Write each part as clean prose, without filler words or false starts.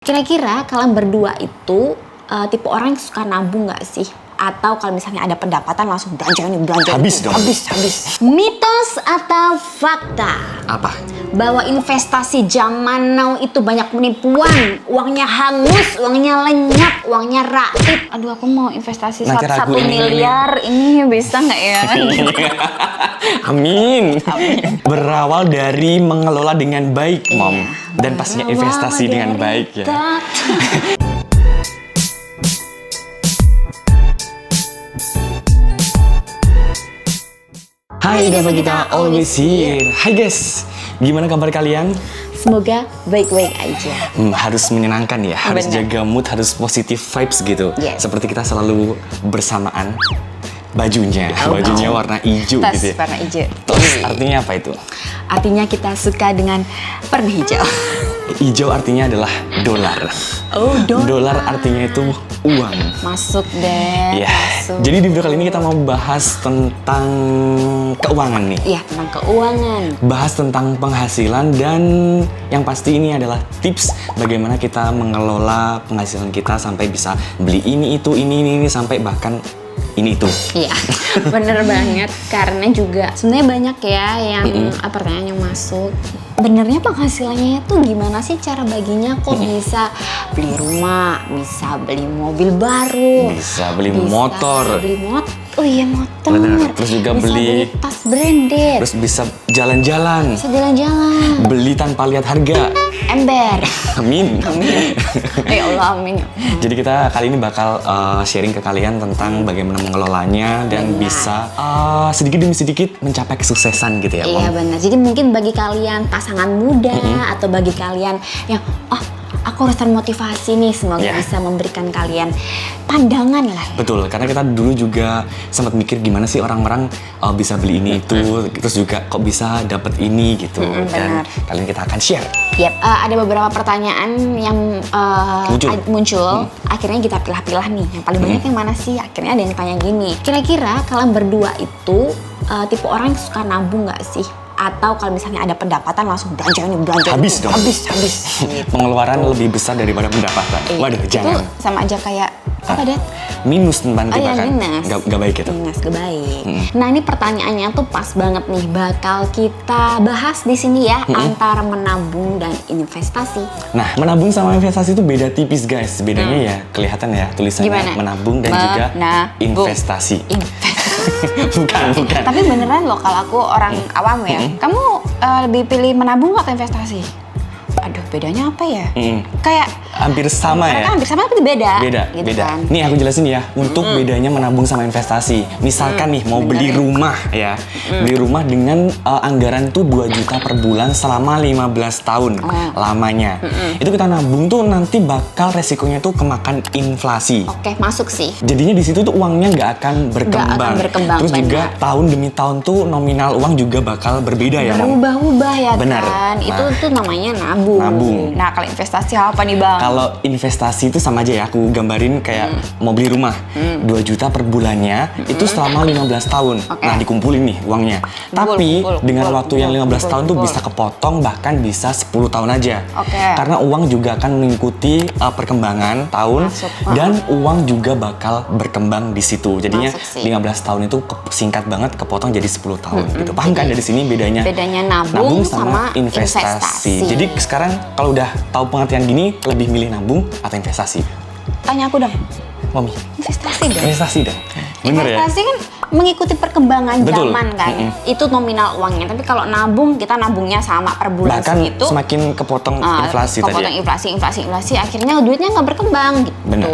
Kira-kira kalian berdua itu tipe orang yang suka nabung nggak sih? Atau kalau misalnya ada pendapatan langsung belanja. Habis dong. Habis. Mitos atau fakta? Apa? Bahwa investasi zaman now itu banyak penipuan, uangnya hangus, uangnya lenyap, uangnya raib. Aduh, aku mau investasi Nanti 1 raguin miliar, ini bisa nggak ya? Amin. Berawal dari mengelola dengan baik, Mom. Iya, Dan pastinya investasi dengan baik ya. Hai, Dava kita always here. Hai guys, gimana kabar kalian? Semoga baik-baik aja. Harus menyenangkan ya, harus Bener. jaga mood, harus positive vibes gitu. Yes. Seperti kita selalu bersamaan. Bajunya warna hijau Tas gitu ya. warna hijau. Terus artinya apa itu? Artinya kita suka dengan warna hijau. Hijau artinya adalah dolar. Oh, Dolar artinya itu uang. Masuk deh. Ya. Masuk. Jadi di video kali ini kita mau bahas tentang keuangan nih. Iya, tentang keuangan. Bahas tentang penghasilan dan yang pasti ini adalah tips bagaimana kita mengelola penghasilan kita sampai bisa beli ini itu ini sampai bahkan ini itu. Iya, bener banget. Karena juga sebenarnya banyak ya yang pertanyaan yang masuk. Benernya penghasilannya itu gimana sih cara baginya? Kok bisa beli rumah, bisa beli mobil baru, Bisa beli motor. beli motor. Oh iya, motor. Bener. Terus juga bisa beli tas branded. Terus bisa jalan-jalan. Bisa jalan-jalan. Beli tanpa lihat harga. Ember. Amin. Ya Allah, amin. Jadi kita kali ini bakal sharing ke kalian tentang bagaimana mengelolanya dan bisa sedikit demi sedikit mencapai kesuksesan gitu ya, Mom. Iya benar. Jadi mungkin bagi kalian pasangan muda atau bagi kalian yang aku harus termotivasi nih, semoga bisa memberikan kalian pandangan lah. Ya. Betul, karena kita dulu juga sempat mikir gimana sih orang-orang bisa beli ini itu, terus juga kok bisa dapat ini gitu. Dan kali ini kita akan share. Yep, ada beberapa pertanyaan yang muncul. Akhirnya kita pilah-pilah nih. Yang paling banyak yang mana sih? Akhirnya ada yang tanya gini. Kira-kira kalian berdua itu tipe orang yang suka nabung nggak sih? Atau kalau misalnya ada pendapatan langsung belanja. Habis dong. Habis. Gitu. Pengeluaran lebih besar daripada pendapatan. Waduh, jangan. Itu sama aja kayak apa, Dad? Minus nanti iya, bahkan. minus. Gak baik itu. Minus, gak baik. Nah, ini pertanyaannya tuh pas banget nih. Bakal kita bahas di sini ya, antara menabung dan investasi. Nah, menabung sama investasi itu beda tipis, guys. Bedanya ya kelihatan ya tulisannya. Gimana? Menabung dan juga investasi. Bukan. Tapi beneran loh, kalau aku orang awam ya, kamu lebih pilih menabung atau investasi? Aduh, bedanya apa ya? Kayak hampir sama ya? Hampir sama tapi beda. Beda. Kan? Nih aku jelasin ya, untuk bedanya menabung sama investasi. Misalkan nih mau beli rumah ya. Beli rumah dengan anggaran tuh 2 juta per bulan selama 15 tahun lamanya. Itu kita nabung tuh nanti bakal resikonya tuh kemakan inflasi. Oke, masuk sih. Jadinya di situ tuh uangnya nggak akan berkembang. Terus juga tahun demi tahun tuh nominal uang juga bakal berbeda ya, Mom? Berubah-ubah ya. Benar. Kan? Itu tuh namanya nabung. Nah, kalau investasi apa nih, Bang? Kalau investasi itu sama aja ya, aku gambarin kayak mau beli rumah 2 juta per bulannya itu selama 15 tahun. Nah, dikumpulin nih uangnya. Tapi dengan waktu yang 15 tahun tuh bisa kepotong bahkan bisa 10 tahun aja. Karena uang juga akan mengikuti perkembangan tahun dan uang juga bakal berkembang di situ. Jadinya 15 tahun itu singkat banget kepotong jadi 10 tahun gitu. Paham kan dari sini bedanya? Bedanya nabung sama investasi. Jadi sekarang kalau udah tahu pengertian gini, lebih milih nabung atau investasi? Tanya aku dong. Mami. Investasi dong. Investasi dong. Bener ya? Investasi kan mengikuti perkembangan zaman kan. Itu nominal uangnya. Tapi kalau nabung, kita nabungnya sama per bulan bahkan segitu. semakin kepotong inflasi tadi. Kepotong inflasi, akhirnya duitnya nggak berkembang gitu. Bener.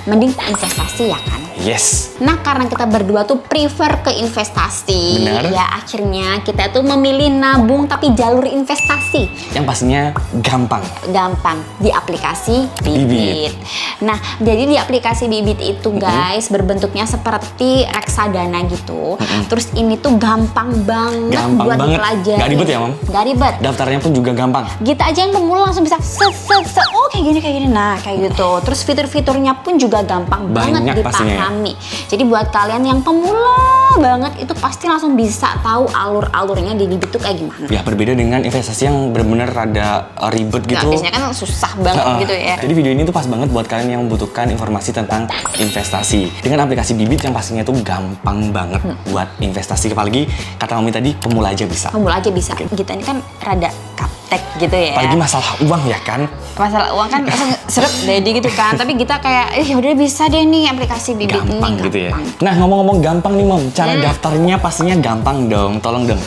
Mending investasi ya kan. Yes. Nah, karena kita berdua tuh prefer ke investasi. Bener. Ya akhirnya kita tuh memilih nabung tapi jalur investasi. Yang pastinya gampang. Gampang di aplikasi Bibit. Nah, jadi di aplikasi Bibit itu guys berbentuknya seperti reksadana gitu. Terus ini tuh gampang banget buat dipelajari. Gak ribet ya, Mam? Gak ribet. Daftarnya pun juga gampang. Kita aja yang pemula langsung bisa kayak gini. Nah, kayak gitu. Terus fitur-fiturnya pun juga gampang banget dipahami. Yummy. Jadi buat kalian yang pemula banget itu pasti langsung bisa tahu alur-alurnya di bibit tuh kayak gimana. Ya berbeda dengan investasi yang benar-benar rada ribet gitu. Biasanya kan susah banget gitu ya. Jadi video ini tuh pas banget buat kalian yang membutuhkan informasi tentang investasi. Dengan aplikasi Bibit yang pastinya tuh gampang banget buat investasi. Apalagi kata Mami tadi, pemula aja bisa. Pemula aja bisa. Kita ini kan rada kaptek gitu ya. Apalagi masalah uang ya kan. Masalah uang kan langsung seret dedi gitu kan. Tapi kita kayak, ya udah bisa deh nih aplikasi Bibit gampang ini. Gitu ya. Nah ngomong-ngomong gampang nih Mom, cara daftarnya pastinya gampang dong. Tolong dong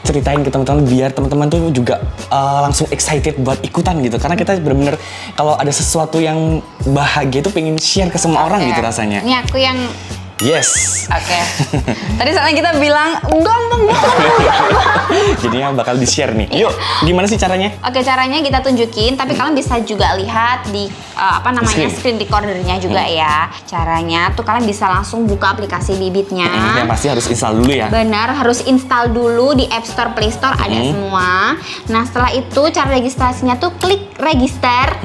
ceritain ke teman-teman biar teman-teman tuh juga langsung excited buat ikutan gitu. Karena kita bener-bener kalau ada sesuatu yang bahagia itu pengen share ke semua orang gitu rasanya. Ini aku yang yes. Oke. Tadi soalnya kita bilang gampang banget. Jadinya bakal di-share nih. Yuk, gimana sih caranya? Oke, caranya kita tunjukin, tapi kalian bisa juga lihat di screen recordernya juga ya. Caranya tuh kalian bisa langsung buka aplikasi Bibitnya. Yang pasti harus install dulu ya. Benar, harus install dulu di App Store, Play Store ada semua. Nah, setelah itu cara registrasinya tuh klik register.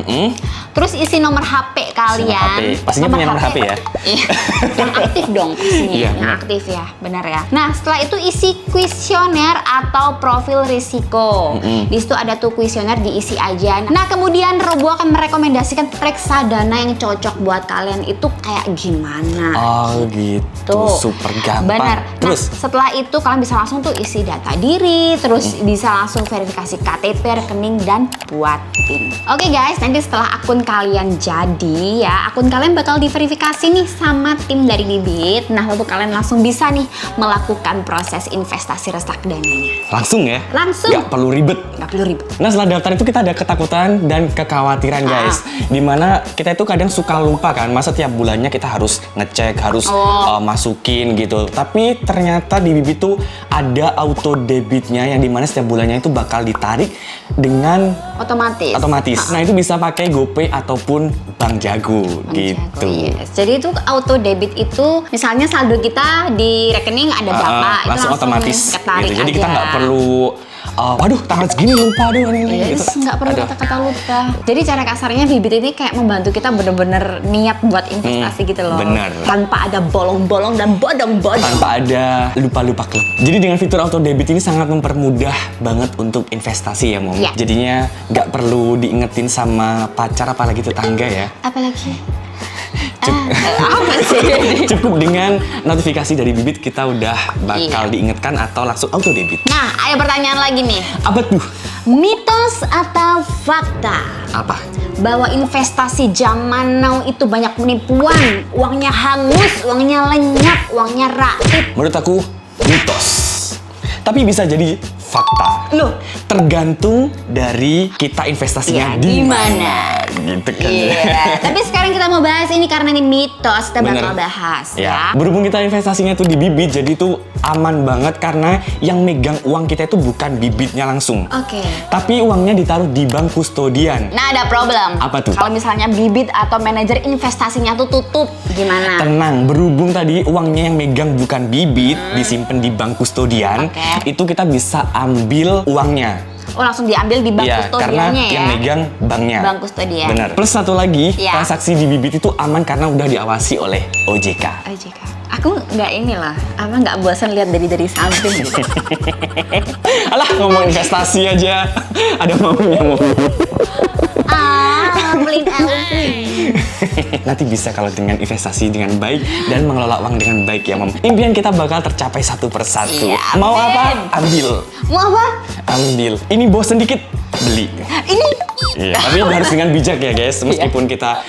Terus isi nomor HP kalian. Pastinya punya nomor HP ya. Iya. Yang aktif dong pastinya. Iya, yang aktif ya, benar ya. Nah, setelah itu isi kuesioner atau profil risiko. Di situ ada tuh kuesioner, diisi aja. Nah, kemudian Robo akan merekomendasikan reksadana yang cocok buat kalian itu kayak gimana. Oh gitu, super gampang. Benar. Terus nah, setelah itu kalian bisa langsung tuh isi data diri, terus bisa langsung verifikasi KTP, rekening, dan buat PIN. Oke guys, nanti setelah akun kalian jadi ya, akun kalian bakal diverifikasi nih sama tim dari Bibit. Nah, lalu kalian langsung bisa nih melakukan proses investasi reksadananya. Langsung ya? Langsung. Gak perlu ribet. Gak perlu ribet. Nah, setelah daftar itu kita ada ketakutan dan kekhawatiran guys. Dimana kita itu kadang suka lupa kan, masa tiap bulannya kita harus ngecek, harus masukin gitu. Tapi ternyata di Bibit tuh ada auto debitnya yang dimana setiap bulannya itu bakal ditarik dengan otomatis. Nah, itu bisa pakai GoPay ataupun Bank Jago gitu. Yes. Jadi itu auto debit itu misalnya saldo kita di rekening ada berapa, itu langsung otomatis ketarik gitu. Jadi aja. kita nggak perlu waduh tanggal segini lupa deh Yes, gitu. Nggak perlu kata-kata lupa. Jadi cara kasarnya Bibit ini kayak membantu kita bener-bener niat buat investasi gitu loh. Bener. Tanpa ada bolong-bolong dan bodong-bodong. Tanpa ada lupa-lupa klub. Jadi dengan fitur auto debit ini sangat mempermudah banget untuk investasi ya Mom. Yeah. Jadinya nggak perlu diingetin sama pacar apalagi tetangga ya. Apalagi? Apa sih? Cukup dengan notifikasi dari Bibit kita udah bakal diingatkan atau langsung auto debit. Nah, ada pertanyaan lagi nih. Apa tuh? Mitos atau fakta? Apa? Bahwa investasi zaman now itu banyak penipuan, uangnya hangus, uangnya lenyap, uangnya raib. Menurut aku mitos. Tapi bisa jadi fakta. Loh, tergantung dari kita investasinya di mana. Gitu kan. Iya. Tapi sekarang kita mau bahas ini karena ini mitos, kita bakal bahas ya. Berhubung kita investasinya tuh di Bibit, jadi tuh aman banget karena yang megang uang kita itu bukan Bibitnya langsung. Oke. Tapi uangnya ditaruh di bank kustodian. Nah, ada problem. Apa tuh? Kalau misalnya Bibit atau manajer investasinya tuh tutup, gimana? Tenang, berhubung tadi uangnya yang megang bukan Bibit, disimpan di bank kustodian, itu kita bisa ambil uangnya. Oh, langsung diambil di bank kustodiannya karena ya? yang megang banknya. Bank kustodian. Benar. Plus satu lagi, transaksi di Bibit itu aman karena udah diawasi oleh OJK. OJK. Aku nggak nggak bosan lihat dari samping. Alah, ngomong investasi aja. Ada maunya ngomong. Beliin Elvin. Nanti bisa kalau dengan investasi dengan baik dan mengelola uang dengan baik ya Mom. Impian kita bakal tercapai satu persatu. Iya, mau apa? Ambil. Mau apa? Ambil. Ini bosen dikit, beli. Ini. Iya, tapi harus dengan bijak ya guys. Meskipun kita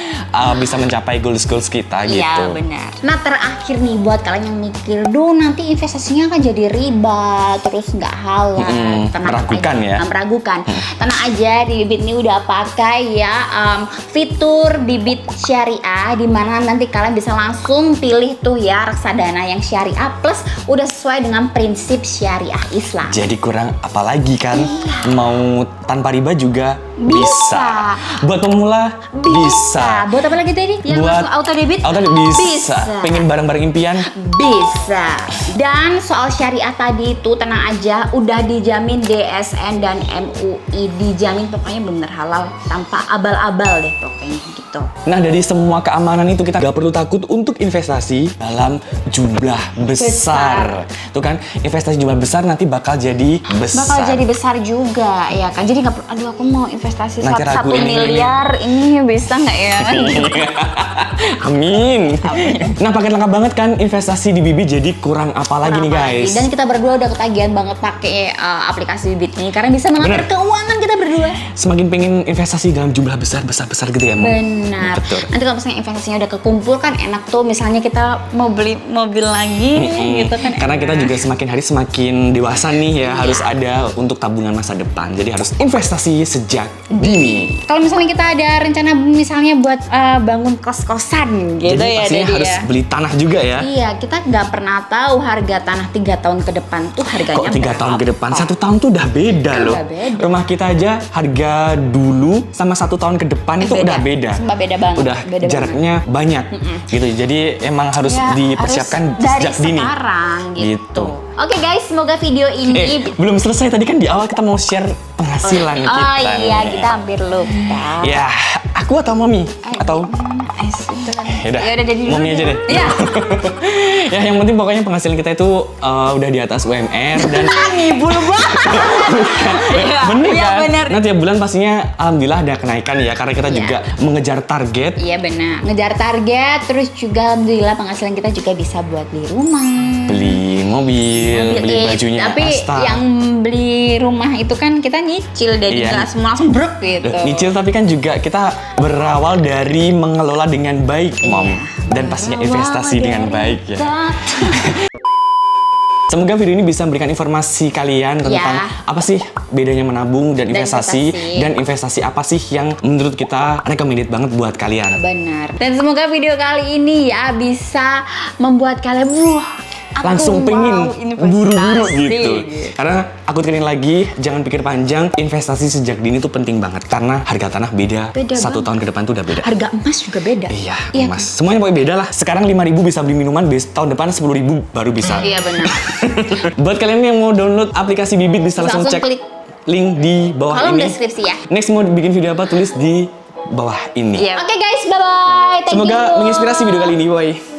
bisa mencapai goals kita gitu. Iya benar. Nah terakhir nih buat kalian yang mikir, duh nanti investasinya kan jadi riba, terus nggak halal. Meragukan ya. Meragukan. Tenang aja, di Bibit ini udah pakai ya fitur Bibit Syariah, di mana nanti kalian bisa langsung pilih tuh ya reksadana yang syariah plus udah sesuai dengan prinsip syariah Islam. Jadi kurang apa lagi kan? Mau tanpa riba juga bisa. Buat pemula bisa. Buat apa lagi tadi? Yang buat langsung auto debit? Bisa. Pengen barang-barang impian? Bisa. Dan soal syariah tadi itu tenang aja, udah dijamin DSN dan MUI, dijamin pokoknya bener halal tanpa abal-abal deh pokoknya gitu. gitu. Nah, dari semua keamanan itu kita nggak perlu takut untuk investasi dalam jumlah besar. Tuh kan, investasi jumlah besar nanti bakal jadi besar. Bakal jadi besar juga, ya kan? Jadi nggak perlu, aduh aku mau investasi Nanti 1 ragu miliar, ini bisa nggak ya? Amin. Nah, paket lengkap banget kan investasi di Bibit, jadi kurang apa lagi nih guys. Dan kita berdua udah ketagihan banget pakai aplikasi Bibit ini karena bisa mengatur keuangan kita berdua. Semakin pengen investasi dalam jumlah besar gitu ya, Mom. Benar. Betul. Nanti kalau misalnya investasinya udah kekumpul kan enak tuh, misalnya kita mau beli mobil lagi gitu kan. Karena kita juga semakin hari semakin dewasa nih ya, harus ada untuk tabungan masa depan. Jadi harus investasi sejak dini. Kalau misalnya kita ada rencana misalnya buat bangun kos-kosan gitu. Jadi ya, pastinya harus beli tanah juga ya. Iya, kita nggak pernah tahu harga tanah 3 tahun ke depan tuh harganya Kok 3 tahun ke depan? 1 tahun tuh udah beda loh. Udah beda. Rumah kita aja harga dulu sama 1 tahun ke depan itu udah beda. Sumpah beda banget. Udah beda jaraknya banyak gitu. Jadi emang harus ya, dipersiapkan harus sejak dini. dari sekarang gitu. Gitu. Oke guys, semoga video ini Belum selesai tadi kan di awal kita mau share penghasilan kita. Oh iya, nih. kita hampir lupa. Ya, aku atau Mami? Atau Ya udah jadi dulu. Mami aja deh. Iya. Ya, yang penting pokoknya penghasilan kita itu udah di atas UMR dan Ngibul banget. bener Iya, kan? bener. Nah, tiap bulan pastinya alhamdulillah ada kenaikan ya karena kita juga mengejar target. Iya benar. Ngejar target, terus juga alhamdulillah penghasilan kita juga bisa buat beli rumah. Beli mobil, beli bajunya tapi Asta. yang beli rumah itu kan kita nyicil deh, nggak semua langsung brek gitu. Nyicil tapi kan juga kita berawal dari mengelola dengan baik, Mom. Dan pastinya investasi dengan baik ya. Semoga video ini bisa memberikan informasi kalian tentang apa sih bedanya menabung dan investasi. Dan investasi apa sih yang menurut kita recommended banget buat kalian. Benar. Dan semoga video kali ini ya bisa membuat kalian langsung pengen buru-buru gitu. Karena aku tekenin lagi, jangan pikir panjang, investasi sejak dini tuh penting banget. Karena harga tanah beda 1 tahun ke depan tuh udah beda. Harga emas juga beda. Iya, emas. Semuanya pokoknya beda lah. Sekarang 5.000 bisa beli minuman, tahun depan 10.000 baru bisa. Iya benar. Buat kalian yang mau download aplikasi Bibit bisa langsung cek klik link di bawah kolom ini. deskripsi ya. Next mau bikin video apa tulis di bawah ini. Oke guys, bye-bye. Semoga menginspirasi video kali ini. Bye.